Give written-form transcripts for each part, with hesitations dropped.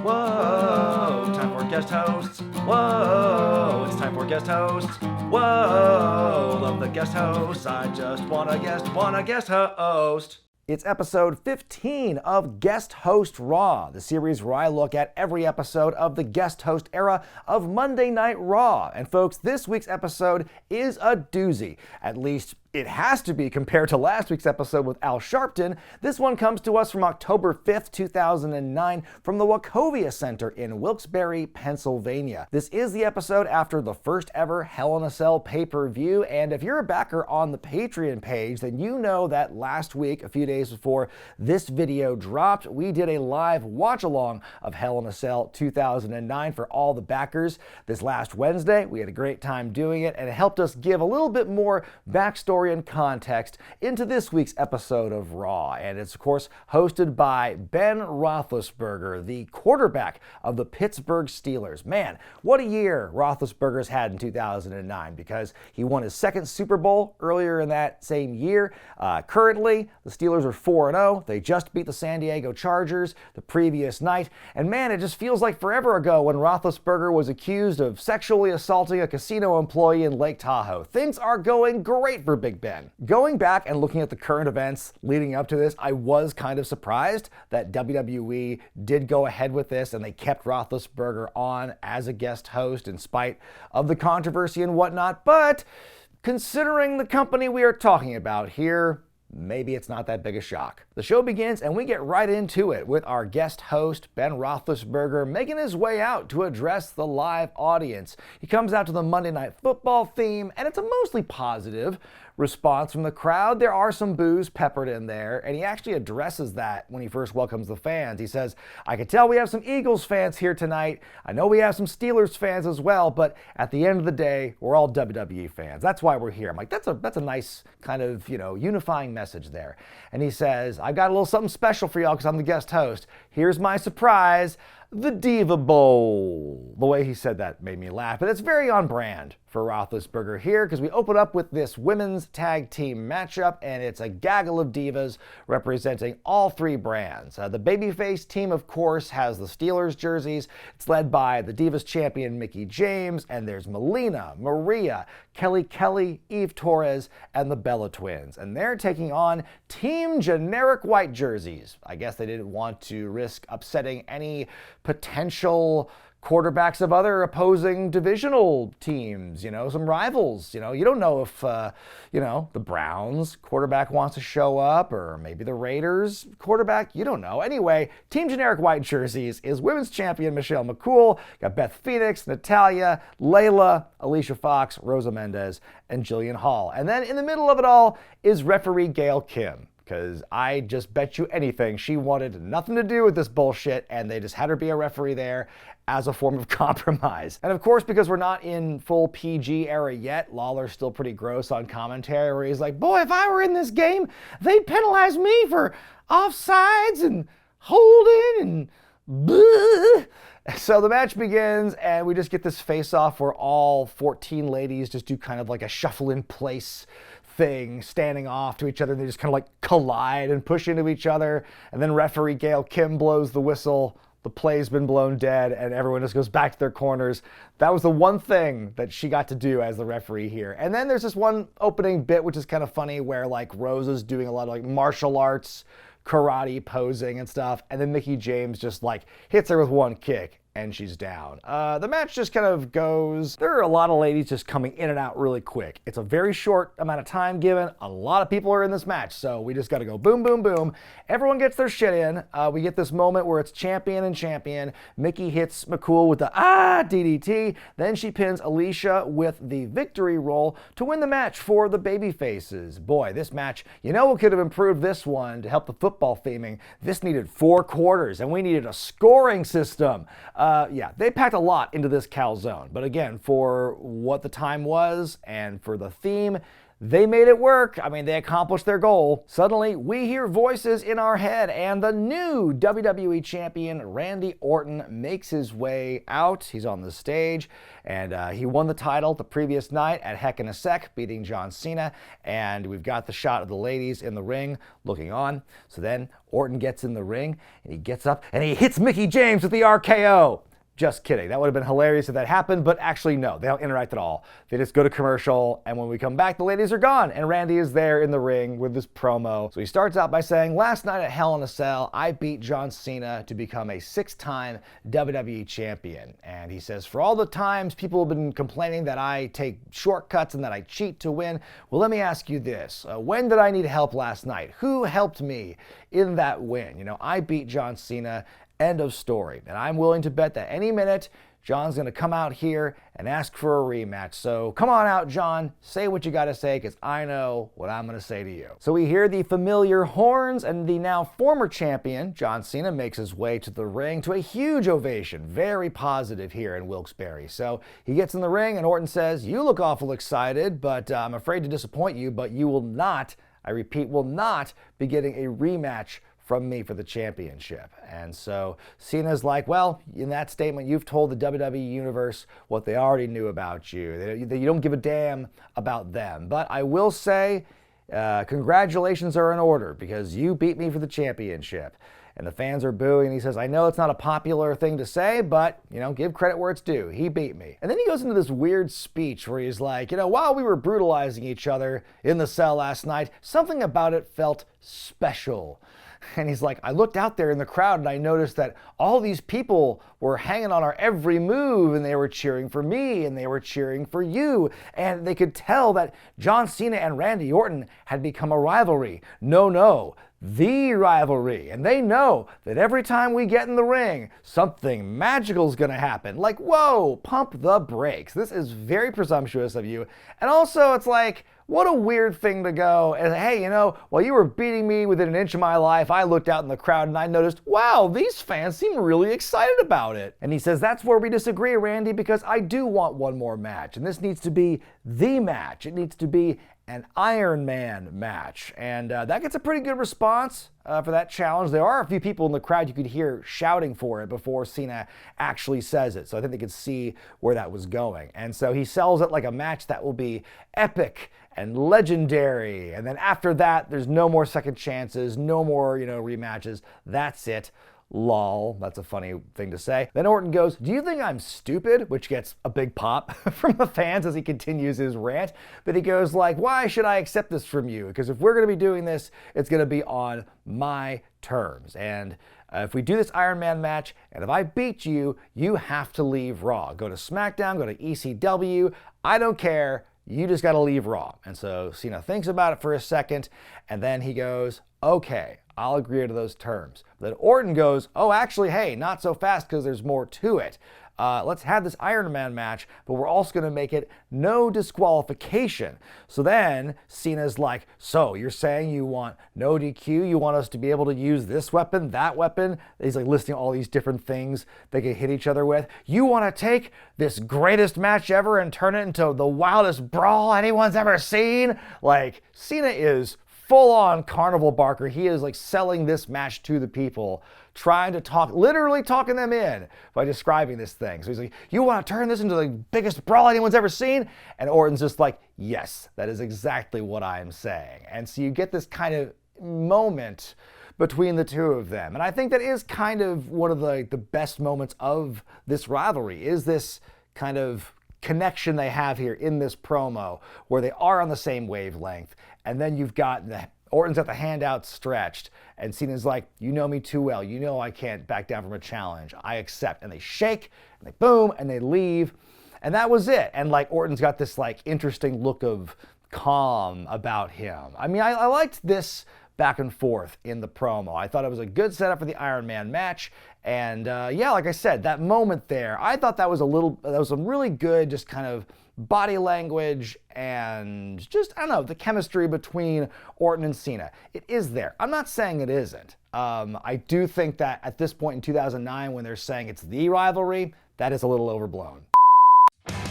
Whoa, time for guest hosts. Whoa, it's time for guest hosts. Whoa, love the guest hosts. I just want a guest host. It's episode 15 of Guest Host Raw, the series where I look at every episode of the guest host era of Monday Night Raw. And folks, this week's episode is a doozy. At least it has to be compared to last week's episode with Al Sharpton. This one comes to us from October 5th, 2009 from the Wachovia Center in Wilkes-Barre, Pennsylvania. This is the episode after the first ever Hell in a Cell pay-per-view, and if you're a backer on the Patreon page, then you know that last week, a few days before this video dropped, we did a live watch-along of Hell in a Cell 2009 for all the backers. This last Wednesday, we had a great time doing it, and it helped us give a little bit more backstory and context into this week's episode of Raw. And it's, of course, hosted by Ben Roethlisberger, the quarterback of the Pittsburgh Steelers. Man, what a year Roethlisberger's had in 2009, because he won his second Super Bowl earlier in that same year. Currently, the Steelers are 4-0. They just beat the San Diego Chargers the previous night. And man, it just feels like forever ago when Roethlisberger was accused of sexually assaulting a casino employee in Lake Tahoe. Things are going great for Big Ben. Going back and looking at the current events leading up to this, I was kind of surprised that WWE did go ahead with this and they kept Roethlisberger on as a guest host in spite of the controversy and whatnot. But considering the company we are talking about here, maybe it's not that big a shock. The show begins and we get right into it with our guest host, Ben Roethlisberger, making his way out to address the live audience. He comes out to the Monday Night Football theme, and it's a mostly positive response from the crowd. There are some boos peppered in there, and he actually addresses that when he first welcomes the fans. He says, I can tell we have some Eagles fans here tonight. I know we have some Steelers fans as well, but at the end of the day, we're all WWE fans. That's why we're here. I'm like, that's a nice kind of, unifying message there. And he says, I've got a little something special for y'all because I'm the guest host. Here's my surprise, the Diva Bowl. The way he said that made me laugh, but it's very on brand for Roethlisberger here, because we open up with this women's tag team matchup, and it's a gaggle of divas representing all three brands. The babyface team, of course, has the Steelers jerseys. It's led by the Divas champion Mickie James, and there's Melina, Maria, Kelly, Eve Torres, and the Bella Twins. And they're taking on Team Generic White jerseys. I guess they didn't want to risk upsetting any potential quarterbacks of other opposing divisional teams, some rivals. You don't know if, the Browns quarterback wants to show up, or maybe the Raiders quarterback. You don't know. Anyway, Team Generic White jerseys is women's champion Michelle McCool, got Beth Phoenix, Natalya, Layla, Alicia Fox, Rosa Mendez, and Jillian Hall. And then in the middle of it all is referee Gail Kim, because I just bet you anything she wanted nothing to do with this bullshit, and they just had her be a referee there as a form of compromise. And of course, because we're not in full PG era yet, Lawler's still pretty gross on commentary, where he's like, boy, if I were in this game, they'd penalize me for offsides and holding and bleh. So the match begins, and we just get this face-off where all 14 ladies just do kind of like a shuffle in place thing, standing off to each other. They just kind of like collide and push into each other. And then referee Gail Kim blows the whistle. The play's been blown dead, and everyone just goes back to their corners. That was the one thing that she got to do as the referee here. And then there's this one opening bit, which is kind of funny, where like Rosa's doing a lot of like martial arts, karate posing and stuff. And then Mickie James just like hits her with one kick, and she's down. The match just kind of goes. There are a lot of ladies just coming in and out really quick. It's a very short amount of time given. A lot of people are in this match, so we just got to go boom, boom, boom. Everyone gets their shit in. We get this moment where it's champion and champion. Mickie hits McCool with the DDT. Then she pins Alicia with the victory roll to win the match for the babyfaces. Boy, this match, what could have improved this one to help the football theming? This needed 4 quarters, and we needed a scoring system. They packed a lot into this calzone. But again, for what the time was and for the theme, they made it work. I mean, they accomplished their goal. Suddenly, we hear voices in our head, and the new WWE Champion, Randy Orton, makes his way out. He's on the stage, and he won the title the previous night at Heck in a Sec, beating John Cena, and we've got the shot of the ladies in the ring looking on. So then Orton gets in the ring, and he gets up, and he hits Mickie James with the RKO. Just kidding. That would have been hilarious if that happened, but actually no, they don't interact at all. They just go to commercial, and when we come back, the ladies are gone, and Randy is there in the ring with this promo. So he starts out by saying, last night at Hell in a Cell, I beat John Cena to become a 6-time WWE champion. And he says, for all the times people have been complaining that I take shortcuts and that I cheat to win, well, let me ask you this. When did I need help last night? Who helped me in that win? You know, I beat John Cena. End of story. And I'm willing to bet that any minute, John's going to come out here and ask for a rematch. So come on out, John. Say what you got to say, because I know what I'm going to say to you. So we hear the familiar horns, and the now former champion, John Cena, makes his way to the ring to a huge ovation. Very positive here in Wilkes-Barre. So he gets in the ring, and Orton says, you look awful excited, but I'm afraid to disappoint you, but you will not, I repeat, will not be getting a rematch from me for the championship. And so Cena's like, well, in that statement, you've told the WWE Universe what they already knew about you. You don't give a damn about them. But I will say, congratulations are in order, because you beat me for the championship. And the fans are booing, and he says, I know it's not a popular thing to say, but, you know, give credit where it's due. He beat me. And then he goes into this weird speech where he's like, you know, while we were brutalizing each other in the cell last night, something about it felt special. And he's like, I looked out there in the crowd and I noticed that all these people were hanging on our every move, and they were cheering for me and they were cheering for you. And they could tell that John Cena and Randy Orton had become a rivalry. No, the rivalry. And they know that every time we get in the ring, something magical is going to happen. Like, whoa, pump the brakes. This is very presumptuous of you. And also, it's like, what a weird thing to go, and hey, you know, while you were beating me within an inch of my life, I looked out in the crowd and I noticed, wow, these fans seem really excited about it. And he says, that's where we disagree, Randy, because I do want one more match, and this needs to be the match. It needs to be an Iron Man match. And that gets a pretty good response for that challenge. There are a few people in the crowd you could hear shouting for it before Cena actually says it. So I think they could see where that was going. And so he sells it like a match that will be epic and legendary. And then after that, there's no more second chances, no more, rematches. That's it. Lol, that's a funny thing to say. Then Orton goes, do you think I'm stupid? Which gets a big pop from the fans as he continues his rant. But he goes like, why should I accept this from you? Because if we're going to be doing this, it's going to be on my terms. And if we do this Iron Man match, and if I beat you, you have to leave Raw. Go to SmackDown, go to ECW. I don't care. You just got to leave Raw. And so Cena thinks about it for a second, and then he goes, okay, I'll agree to those terms. Then Orton goes, oh, actually, hey, not so fast because there's more to it. Let's have this Iron Man match, but we're also going to make it no disqualification. So then Cena's like, so you're saying you want no DQ? You want us to be able to use this weapon, that weapon? He's like listing all these different things they can hit each other with. You want to take this greatest match ever and turn it into the wildest brawl anyone's ever seen? Like, Cena is full-on carnival barker. He is like selling this match to the people, trying to talk, literally talking them in by describing this thing. So he's like, you want to turn this into the biggest brawl anyone's ever seen? And Orton's just like, yes, that is exactly what I'm saying. And so you get this kind of moment between the two of them. And I think that is kind of one of the best moments of this rivalry, is this kind of connection they have here in this promo where they are on the same wavelength. And then you've got Orton's got the hand outstretched, and Cena's like, you know me too well. You know I can't back down from a challenge. I accept. And they shake, and they boom, and they leave. And that was it. And like Orton's got this like interesting look of calm about him. I mean, I liked this back and forth in the promo. I thought it was a good setup for the Iron Man match. And yeah, like I said, that moment there, I thought that was some really good just kind of body language and just, I don't know, the chemistry between Orton and Cena. It is there. I'm not saying it isn't. I do think that at this point in 2009, when they're saying it's the rivalry, that is a little overblown.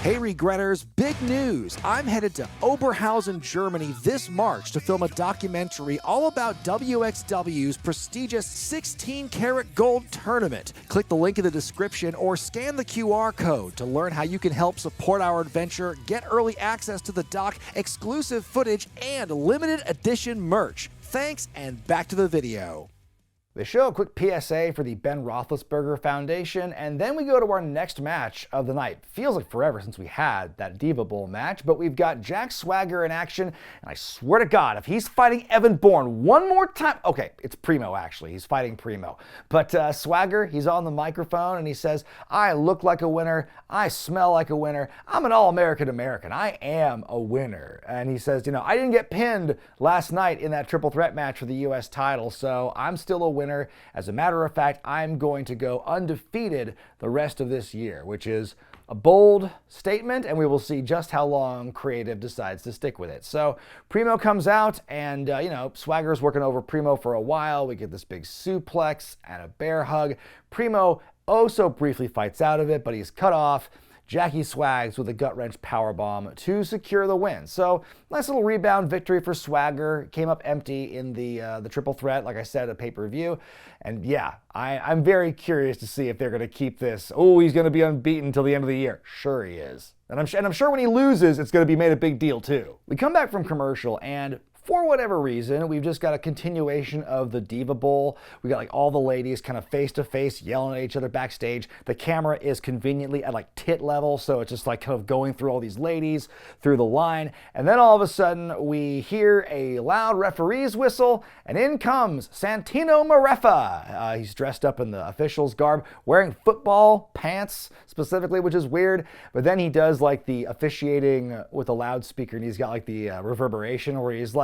Hey Regretters, big news! I'm headed to Oberhausen, Germany this March to film a documentary all about WXW's prestigious 16-karat gold tournament. Click the link in the description or scan the QR code to learn how you can help support our adventure, get early access to the doc, exclusive footage, and limited edition merch. Thanks, and back to the video. They show a quick PSA for the Ben Roethlisberger Foundation, and then we go to our next match of the night. Feels like forever since we had that Diva Bowl match, but we've got Jack Swagger in action, and I swear to God, if he's fighting Evan Bourne one more time, okay, it's Primo actually, he's fighting Primo, but Swagger, he's on the microphone and he says, I look like a winner, I smell like a winner, I'm an all-American American, I am a winner. And he says, I didn't get pinned last night in that triple threat match for the US title, so I'm still a winner. As a matter of fact, I'm going to go undefeated the rest of this year, which is a bold statement, and we will see just how long Creative decides to stick with it. So Primo comes out, and Swagger's working over Primo for a while. We get this big suplex and a bear hug. Primo so briefly fights out of it, but he's cut off. Jackie Swags with a gut-wrench powerbomb to secure the win. So nice little rebound victory for Swagger. Came up empty in the triple threat, like I said, a pay-per-view. And yeah, I'm very curious to see if they're going to keep this. Oh, he's going to be unbeaten until the end of the year. Sure he is. And I'm sure when he loses, it's going to be made a big deal too. We come back from commercial, and for whatever reason, we've just got a continuation of the Diva Bowl. We got all the ladies kind of face to face yelling at each other backstage. The camera is conveniently at tit level, so it's just kind of going through all these ladies through the line. And then all of a sudden, we hear a loud referee's whistle, and in comes Santino Mareffa. He's dressed up in the official's garb, wearing football pants specifically, which is weird. But then he does the officiating with a loudspeaker, and he's got the reverberation where he's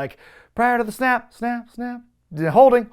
prior to the snap, snap, snap, holding,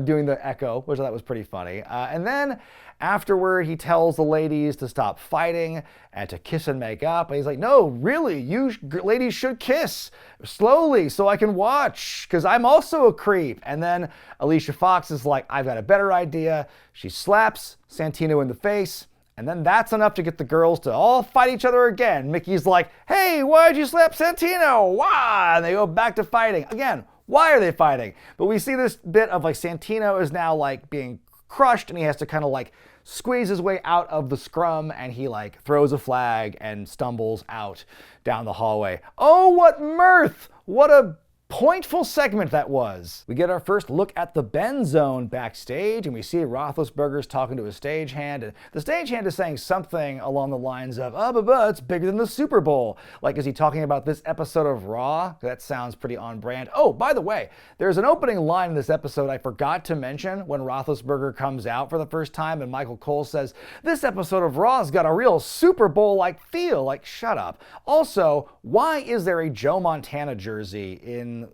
doing the echo, which I thought was pretty funny. And then afterward, he tells the ladies to stop fighting and to kiss and make up. And he's like, no, really, you ladies should kiss slowly so I can watch, because I'm also a creep. And then Alicia Fox is like, I've got a better idea. She slaps Santino in the face. And then that's enough to get the girls to all fight each other again. Mickey's like, hey, why'd you slap Santino? Why? And they go back to fighting. Again, why are they fighting? But we see this bit of Santino is now being crushed, and he has to kind of squeeze his way out of the scrum, and he throws a flag and stumbles out down the hallway. Oh, what mirth! What a pointful segment that was. We get our first look at the Ben Zone backstage, and we see Roethlisberger's talking to a stagehand, and the stagehand is saying something along the lines of, but it's bigger than the Super Bowl. Is he talking about this episode of Raw? That sounds pretty on brand. Oh, by the way, there's an opening line in this episode I forgot to mention when Roethlisberger comes out for the first time, and Michael Cole says, this episode of Raw's got a real Super Bowl-like feel. Shut up. Also, why is there a Joe Montana jersey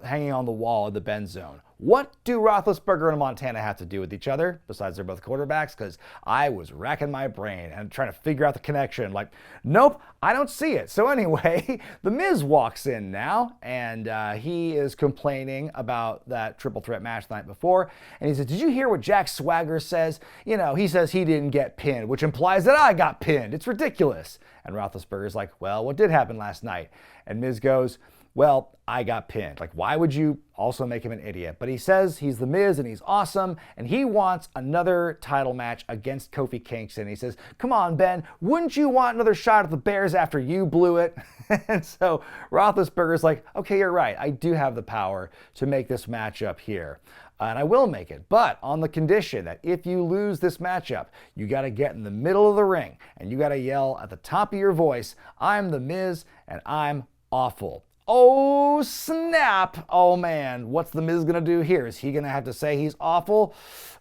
hanging on the wall of the Ben Zone? What do Roethlisberger and Montana have to do with each other, besides they're both quarterbacks? Because I was racking my brain and trying to figure out the connection. Nope, I don't see it. So anyway, The Miz walks in now, and he is complaining about that triple threat match the night before. And he says, did you hear what Jack Swagger says? He says he didn't get pinned, which implies that I got pinned. It's ridiculous. And Roethlisberger's like, well, what did happen last night? And Miz goes, well, I got pinned. Why would you also make him an idiot? But he says he's the Miz and he's awesome, and he wants another title match against Kofi Kingston. He says, come on, Ben, wouldn't you want another shot at the Bears after you blew it? And so Roethlisberger's like, okay, you're right. I do have the power to make this matchup here. And I will make it, but on the condition that if you lose this matchup, you got to get in the middle of the ring and you got to yell at the top of your voice, I'm the Miz and I'm awful. Oh, snap. Oh, man. What's the Miz going to do here? Is he going to have to say he's awful?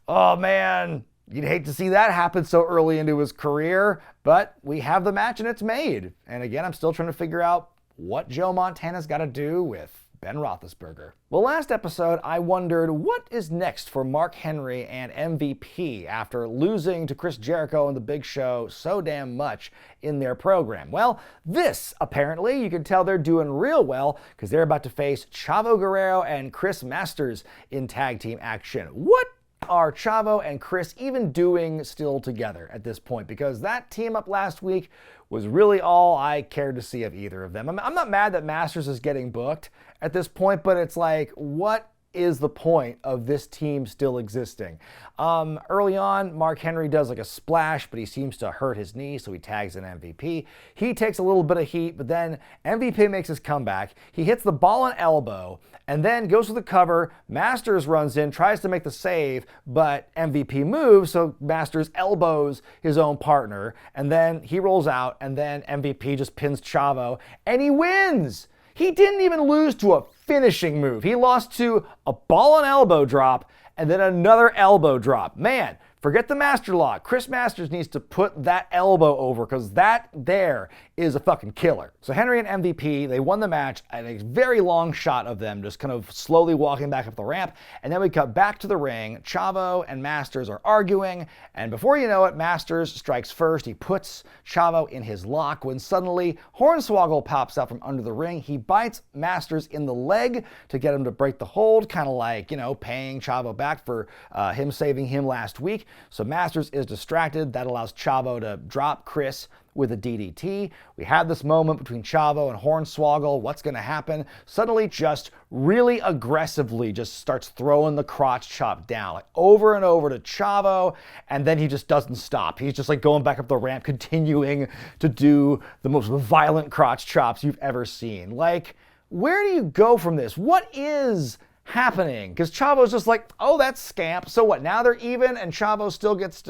Oh, man. You'd hate to see that happen so early into his career, but we have the match and it's made. And again, I'm still trying to figure out what Joe Montana's got to do with Ben Roethlisberger. Well, last episode, I wondered what is next for Mark Henry and MVP after losing to Chris Jericho and The Big Show so damn much in their program. Well, this, apparently, you can tell they're doing real well because they're about to face Chavo Guerrero and Chris Masters in tag team action. What Are Chavo and Chris even doing still together at this point? Because that team up last week was really all I cared to see of either of them. I'm not mad that Masters is getting booked at this point, but it's like, what is the point of this team still existing? Early on, Mark Henry does like a splash, but he seems to hurt his knee, so he tags in MVP. He takes a little bit of heat, but then MVP makes his comeback. He hits the ball and elbow, and then goes for the cover. Masters runs in, tries to make the save, but MVP moves, so Masters elbows his own partner, and then he rolls out, and then MVP just pins Chavo, and he wins! He didn't even lose to a finishing move. He lost to a ball and elbow drop and then another elbow drop. Man, forget the master lock. Chris Masters needs to put that elbow over because that there is a fucking killer. So Henry and MVP, they won the match at a very long shot of them just kind of slowly walking back up the ramp. And then we cut back to the ring. Chavo and Masters are arguing. And before you know it, Masters strikes first. He puts Chavo in his lock when suddenly Hornswoggle pops out from under the ring. He bites Masters in the leg to get him to break the hold, kind of like, paying Chavo back for him saving him last week. So Masters is distracted. That allows Chavo to drop Chris with a DDT. We have this moment between Chavo and Hornswoggle. What's going to happen? Suddenly, just really aggressively just starts throwing the crotch chop down, like over and over to Chavo, and then he just doesn't stop. He's just like going back up the ramp, continuing to do the most violent crotch chops you've ever seen. Like, where do you go from this? What is happening? Because Chavo's just like, oh, that's scamp. So what? Now they're even, and Chavo still gets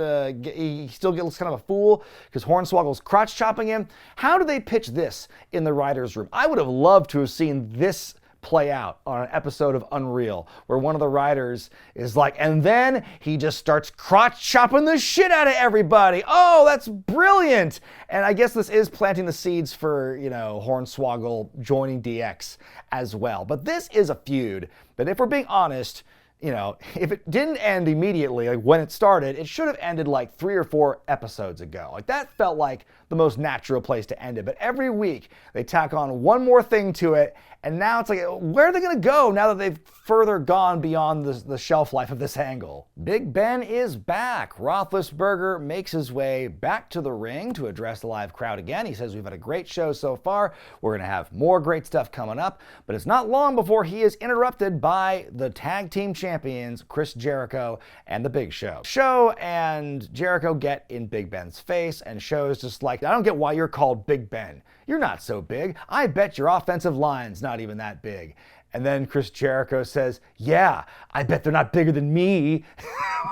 he still gets kind of a fool because Hornswoggle's crotch chopping him. How do they pitch this in the writers' room? I would have loved to have seen this play out on an episode of Unreal, where one of the writers is like, and then he just starts crotch chopping the shit out of everybody. Oh, that's brilliant. And I guess this is planting the seeds for, Hornswoggle joining DX as well. But this is a feud that, if we're being honest, if it didn't end immediately, like when it started, it should have ended like 3 or 4 episodes ago. Like that felt like the most natural place to end it. But every week they tack on one more thing to it, and now it's like, where are they going to go now that they've further gone beyond the shelf life of this angle? Big Ben is back. Roethlisberger makes his way back to the ring to address the live crowd again. He says, we've had a great show so far. We're going to have more great stuff coming up. But it's not long before he is interrupted by the tag team champions, Chris Jericho and The Big Show. Show and Jericho get in Big Ben's face, and Show's just like, I don't get why you're called Big Ben. You're not so big. I bet your offensive line's not even that big. And then Chris Jericho says, yeah, I bet they're not bigger than me.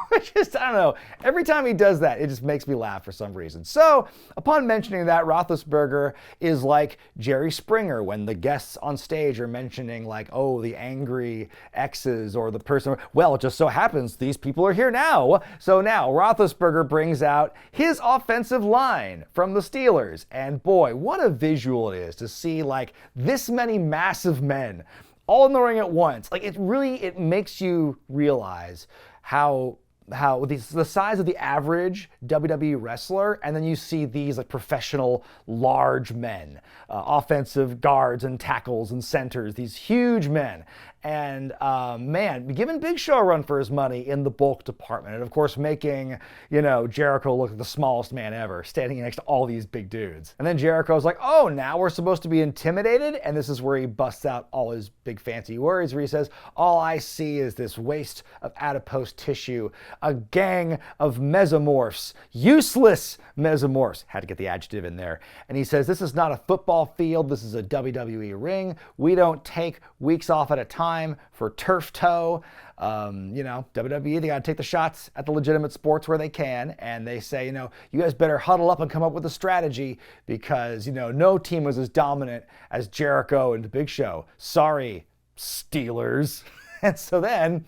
Which is, I don't know, every time he does that, it just makes me laugh for some reason. So upon mentioning that, Roethlisberger is like Jerry Springer when the guests on stage are mentioning like, oh, the angry exes or the person, well, it just so happens these people are here now. So now Roethlisberger brings out his offensive line from the Steelers. And boy, what a visual it is to see like this many massive men all in the ring at once. Like it makes you realize how the size of the average WWE wrestler, and then you see these like professional large men, offensive guards and tackles and centers, these huge men. And man, giving Big Show a run for his money in the bulk department. And of course, making, Jericho look like the smallest man ever, standing next to all these big dudes. And then Jericho's like, oh, now we're supposed to be intimidated? And this is where he busts out all his big fancy words, where he says, all I see is this waste of adipose tissue, a gang of mesomorphs, useless mesomorphs. Had to get the adjective in there. And he says, this is not a football field, this is a WWE ring. We don't take weeks off at a time for turf toe. WWE, they got to take the shots at the legitimate sports where they can. And they say, you guys better huddle up and come up with a strategy because, no team was as dominant as Jericho and the Big Show. Sorry, Steelers. And so then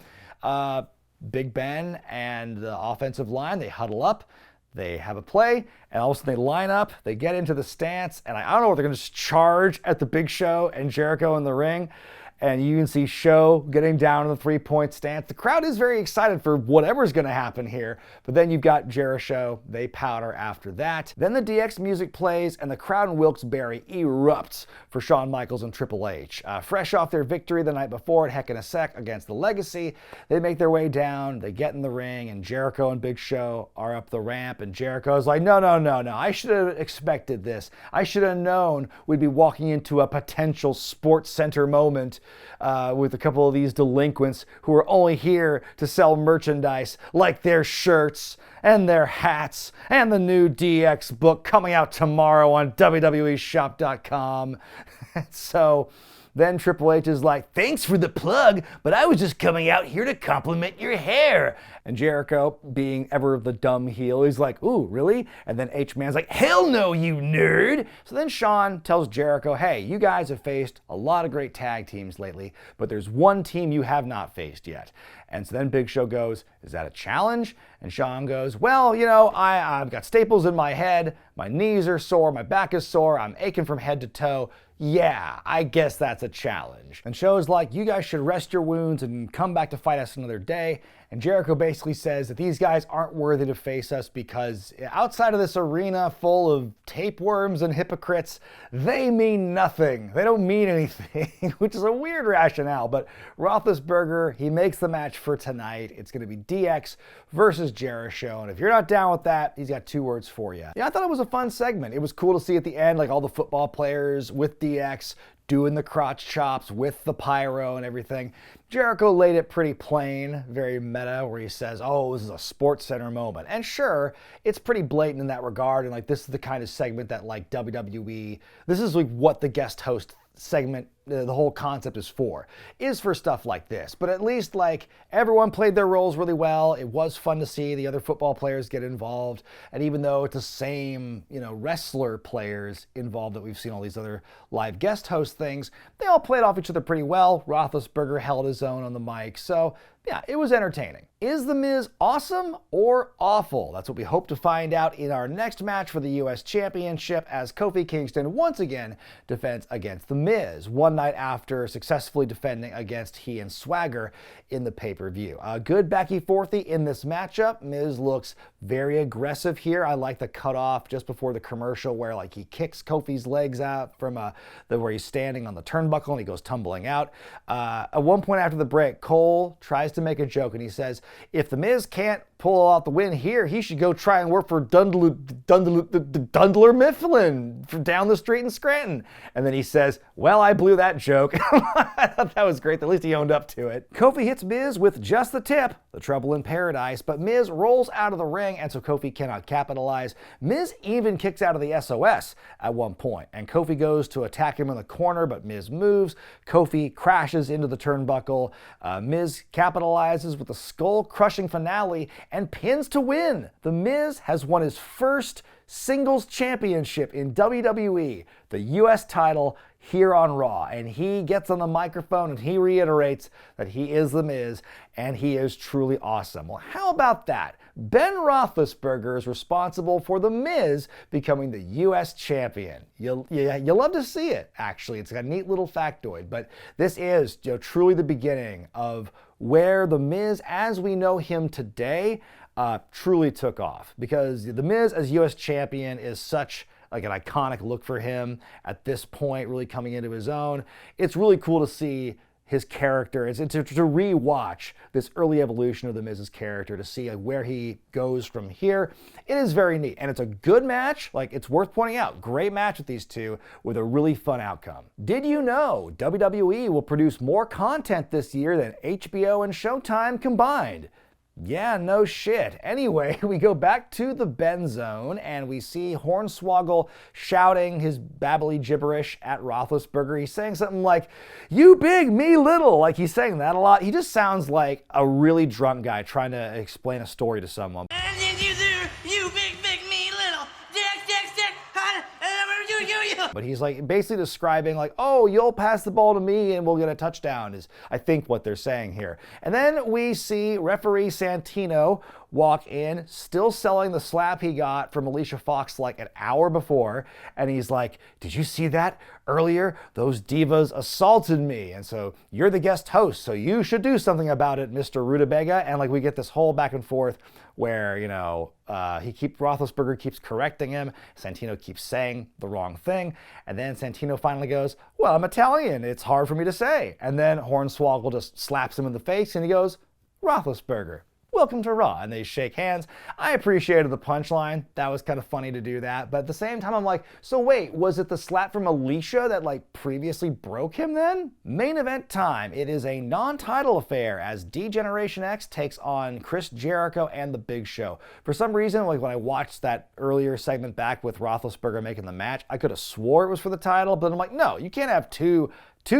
Big Ben and the offensive line, they huddle up. They have a play, and all of a sudden they line up, they get into the stance, and I don't know if they're going to just charge at the Big Show and Jericho in the ring. and you can see Show getting down in the three-point stance. The crowd is very excited for whatever's going to happen here, but then you've got Jericho. They powder after that. Then the DX music plays, and the crowd in Wilkes-Barre erupts for Shawn Michaels and Triple H. Fresh off their victory the night before at Heck in a Sec against the Legacy, they make their way down, they get in the ring, and Jericho and Big Show are up the ramp, and Jericho's like, no, I should have expected this. I should have known we'd be walking into a potential Sports Center moment with a couple of these delinquents who are only here to sell merchandise like their shirts and their hats and the new DX book coming out tomorrow on WWEshop.com. So then Triple H is like, thanks for the plug, but I was just coming out here to compliment your hair. And Jericho, being ever the dumb heel, he's like, ooh, really? And then H-Man's like, hell no, you nerd. So then Shawn tells Jericho, hey, you guys have faced a lot of great tag teams lately, but there's one team you have not faced yet. And so then Big Show goes, is that a challenge? And Shawn goes, well, you know, I've got staples in my head, my knees are sore, my back is sore, I'm aching from head to toe. Yeah, I guess that's a challenge. And Show's like, you guys should rest your wounds and come back to fight us another day. And Jericho basically says that these guys aren't worthy to face us because outside of this arena full of tapeworms and hypocrites, they mean nothing. They don't mean anything, which is a weird rationale. But Roethlisberger, he makes the match for tonight. It's going to be DX versus Jericho. And if you're not down with that, he's got two words for you. Yeah, I thought it was a fun segment. It was cool to see at the end, like all the football players with DX doing the crotch chops with the pyro and everything. Jericho laid it pretty plain, very meta, where he says, oh, this is a Sports Center moment. And sure, it's pretty blatant in that regard, and like this is the kind of segment that like WWE, this is like what the guest host segment, the whole concept is for stuff like this. But at least like everyone played their roles really well. It was fun to see the other football players get involved. And even though it's the same, wrestler players involved that we've seen all these other live guest host things, they all played off each other pretty well. Roethlisberger held his own on the mic. So yeah, it was entertaining. Is The Miz awesome or awful? That's what we hope to find out in our next match for the U.S. Championship as Kofi Kingston once again defends against The Miz, one night after successfully defending against he and Swagger in the pay-per-view. A good backy-forthy in this matchup. Miz looks very aggressive here. I like the cutoff just before the commercial where like he kicks Kofi's legs out from where he's standing on the turnbuckle and he goes tumbling out. At one point after the break, Cole tries to make a joke and he says, if The Miz can't pull out the win here, he should go try and work for Dundler Mifflin from down the street in Scranton. And then he says, well, I blew that joke. I thought that was great. At least he owned up to it. Kofi hits Miz with just the tip, the trouble in paradise, but Miz rolls out of the ring, and so Kofi cannot capitalize. Miz even kicks out of the SOS at one point, and Kofi goes to attack him in the corner, but Miz moves. Kofi crashes into the turnbuckle. Miz capitalizes with a skull-crushing finale and pins to win. The Miz has won his first singles championship in WWE, the U.S. title here on Raw, and he gets on the microphone and he reiterates that he is The Miz and he is truly awesome. Well, how about that? Ben Roethlisberger is responsible for The Miz becoming the U.S. champion. You'll love to see it, actually. It's got a neat little factoid, but this is truly the beginning of where The Miz, as we know him today, truly took off. Because The Miz as U.S. champion is such like an iconic look for him at this point, really coming into his own. It's really cool to see his character, to re-watch this early evolution of The Miz's character, to see where he goes from here. It is very neat, and it's a good match. Like, it's worth pointing out. Great match with these two with a really fun outcome. Did you know WWE will produce more content this year than HBO and Showtime combined? Yeah, no shit. Anyway, we go back to the Ben Zone and we see Hornswoggle shouting his babbly gibberish at Roethlisberger. He's saying something like, you big, me little. Like, he's saying that a lot. He just sounds like a really drunk guy trying to explain a story to someone. And then you big, me little. But he's like basically describing like, oh, you'll pass the ball to me and we'll get a touchdown is I think what they're saying here. And then we see referee Santino walk in, still selling the slap he got from Alicia Fox like an hour before. And he's like, did you see that earlier? Those divas assaulted me. And so you're the guest host, so you should do something about it, Mr. Rutabaga. And like we get this whole back and forth where, Roethlisberger keeps correcting him. Santino keeps saying the wrong thing. And then Santino finally goes, well, I'm Italian. It's hard for me to say. And then Hornswoggle just slaps him in the face and he goes, Roethlisberger, welcome to Raw. And they shake hands. I appreciated the punchline. That was kind of funny to do that. But at the same time, I'm like, so wait, was it the slap from Alicia that like previously broke him then? Main event time. It is a non-title affair as D-Generation X takes on Chris Jericho and The Big Show. For some reason, like when I watched that earlier segment back with Roethlisberger making the match, I could have swore it was for the title, but I'm like, no, you can't have two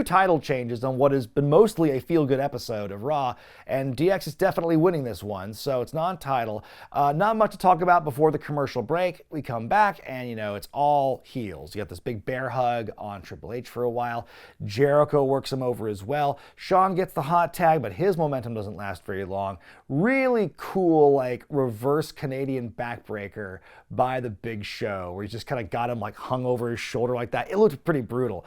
title changes on what has been mostly a feel-good episode of Raw, and DX is definitely winning this one, so it's non-title. Not much to talk about before the commercial break. We come back, and it's all heels. You got this big bear hug on Triple H for a while. Jericho works him over as well. Shawn gets the hot tag, but his momentum doesn't last very long. Really cool, like, reverse Canadian backbreaker by the Big Show, where he just kind of got him, like, hung over his shoulder like that. It looked pretty brutal.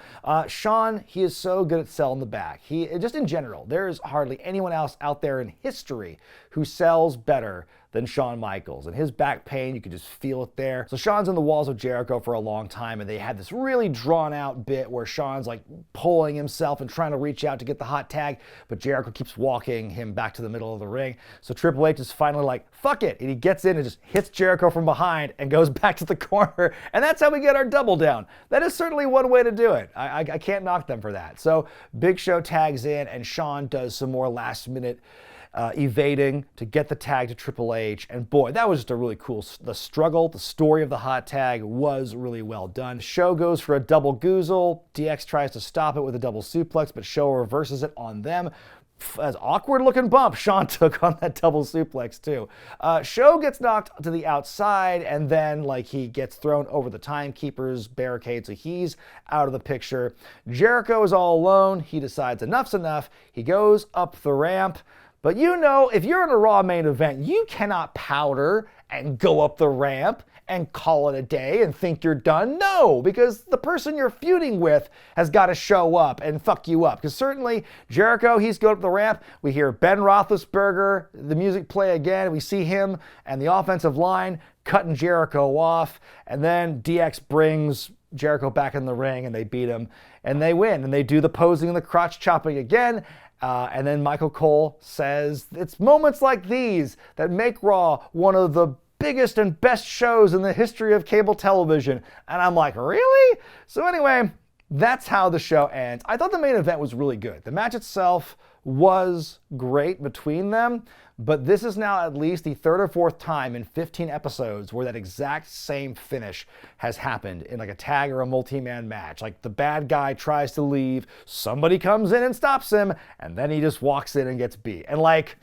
Shawn, he is so good at selling the back. Just in general, there is hardly anyone else out there in history who sells better than Shawn Michaels. And his back pain, you could just feel it there. So Shawn's in the walls of Jericho for a long time, and they had this really drawn out bit where Shawn's like pulling himself and trying to reach out to get the hot tag, but Jericho keeps walking him back to the middle of the ring. So Triple H is finally like, fuck it, and he gets in and just hits Jericho from behind and goes back to the corner, and that's how we get our double down. That is certainly one way to do it. I can't knock them for that. So Big Show tags in, and Shawn does some more last minute evading to get the tag to Triple H, and boy, that was just a really cool, the struggle, the story of the hot tag was really well done. Show goes for a double goozle, DX tries to stop it with a double suplex, but Show reverses it on them. As awkward looking bump Shawn took on that double suplex too. Show gets knocked to the outside, and then like he gets thrown over the timekeeper's barricade, so he's out of the picture. Jericho is all alone. He decides enough's enough. He goes up the ramp. But if you're in a Raw main event, you cannot powder and go up the ramp and call it a day and think you're done. No, because the person you're feuding with has got to show up and fuck you up. Because certainly Jericho, he's going up the ramp. We hear Ben Roethlisberger, the music play again. We see him and the offensive line cutting Jericho off. And then DX brings Jericho back in the ring and they beat him and they win. And they do the posing and the crotch chopping again. And then Michael Cole says, it's moments like these that make Raw one of the biggest and best shows in the history of cable television. And I'm like, really? So anyway, that's how the show ends. I thought the main event was really good. The match itself was great between them, but this is now at least the third or fourth time in 15 episodes where that exact same finish has happened in like a tag or a multi-man match. Like the bad guy tries to leave, somebody comes in and stops him, and then he just walks in and gets beat. And like,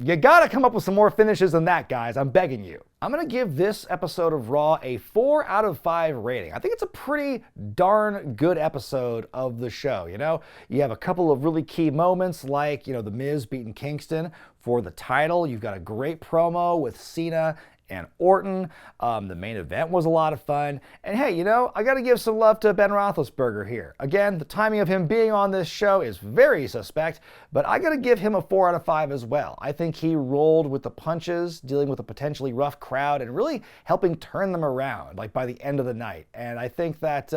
you gotta come up with some more finishes than that, guys. I'm begging you. I'm gonna give this episode of Raw a 4 out of 5 rating. I think it's a pretty darn good episode of the show, You have a couple of really key moments like, The Miz beating Kingston for the title. You've got a great promo with Cena and Orton. The main event was a lot of fun. And hey, I got to give some love to Ben Roethlisberger here. Again, the timing of him being on this show is very suspect, but I got to give him a 4 out of 5 as well. I think he rolled with the punches, dealing with a potentially rough crowd, and really helping turn them around, like by the end of the night. And I think that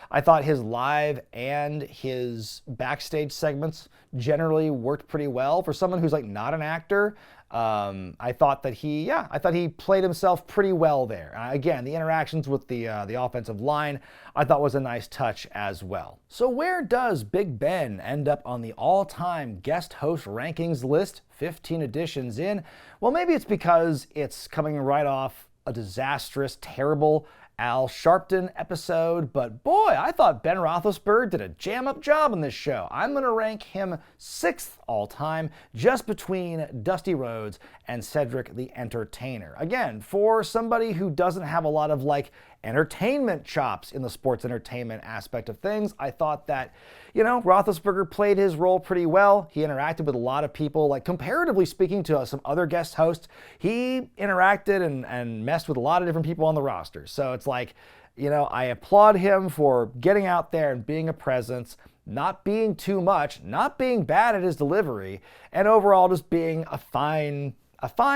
I thought his live and his backstage segments generally worked pretty well for someone who's like not an actor. I thought he played himself pretty well there. Again, the interactions with the offensive line I thought was a nice touch as well. So where does Big Ben end up on the all-time guest host rankings list, 15 editions in? Well, maybe it's because it's coming right off a disastrous, terrible Al Sharpton episode, but boy, I thought Ben Roethlisberger did a jam-up job on this show. I'm going to rank him 6th all-time, just between Dusty Rhodes and Cedric the Entertainer. Again, for somebody who doesn't have a lot of, entertainment chops in the sports entertainment aspect of things, I thought that, Roethlisberger played his role pretty well. He interacted with a lot of people, comparatively speaking to some other guest hosts, he interacted and messed with a lot of different people on the roster. So it's I applaud him for getting out there and being a presence, not being too much, not being bad at his delivery, and overall just being a fine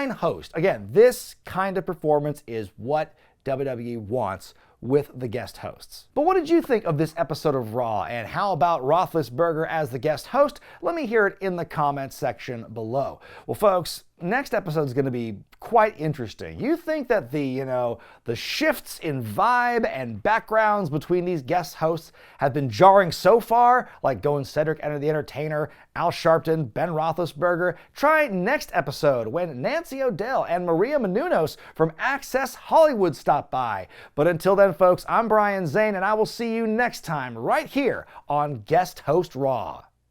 host. Again, this kind of performance is what WWE wants with the guest hosts. But what did you think of this episode of Raw, and how about Roethlisberger as the guest host? Let me hear it in the comments section below. Well, folks, next episode is going to be quite interesting. You think that the shifts in vibe and backgrounds between these guest hosts have been jarring so far, like going Cedric the Entertainer, Al Sharpton, Ben Roethlisberger? Try next episode when Nancy O'Dell and Maria Menounos from Access Hollywood stop by. But until then, folks, I'm Brian Zane, and I will see you next time right here on Guest Host Raw.